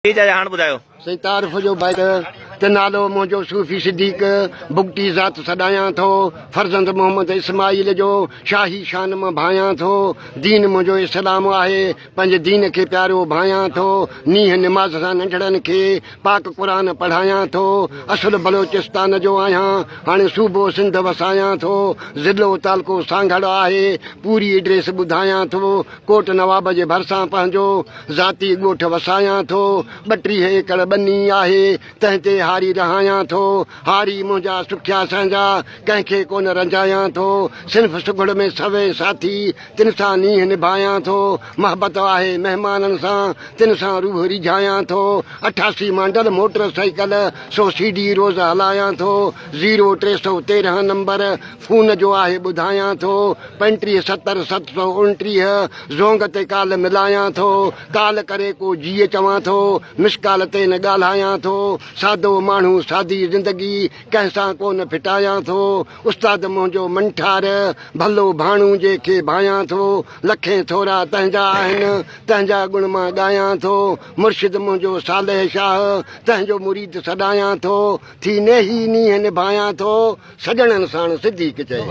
हाणे ॿुधायो सही तारीफ़ जो बैग ते नालो मुंहिंजो सूफ़ी सिद्दीक़ बुगटी ज़ात सॾायां थो फर्ज़ंद मोहम्मद इस्माइल जो शाही शान मां भायां थो दीन मुंहिंजो इस्लाम आहे पंहिंजे दीन खे प्यारो भायां थो नीह निमाज़ सां नंढड़नि खे पाक क़ुरान पढ़ायां थो असुल बलोचिस्तान जो आहियां हाणे सूबो सिंध वसायां थो ज़िलो तालको सांगड़ आहे पूरी एड्रेस ॿुधायां थो कोट नवाब जे भरिसां पंहिंजो ज़ाती ॻोठ वसायां थो 32 एकड़ बनी आहे तंहिं ते हारी रहायां थो हारी मुंहिंजा सुखिया संहिंजा कंहिंखे कोन रंजायां थो सिर्फ़ सुगड़ में सवे साथी तिन सां नीह निभायां थो मोहबत आहे महिमाननि सां तिन सां रूह रिझायां थो 88 मॉडल मोटर साइकिल 100 सीडी रोज़ हलायां थो 0313 नंबर फोन जो आहे ॿुधायां थो 35 70 729 ज़ोंग ते काल मिलायां थो काल करे को जीअ चवां थो मिसकाल ते न ॻाल्हायां थो सादो माण्हू सादी ज़िंदगी कंहिंसां कोन फिटायां थो उस्ताद मुंहिंजो मंठार भलो भाणू जंहिंखे भायां थो लखे थोरा तंहिंजा आहिनि तंहिंजा गुण मां ॻायां थो मुर्शिद मुंहिंजो सालेह शाह तंहिंजो मुरीद सॾायां थो थी नेही नीह निभायां थो सॼणनि साण सिद्दीक़ चए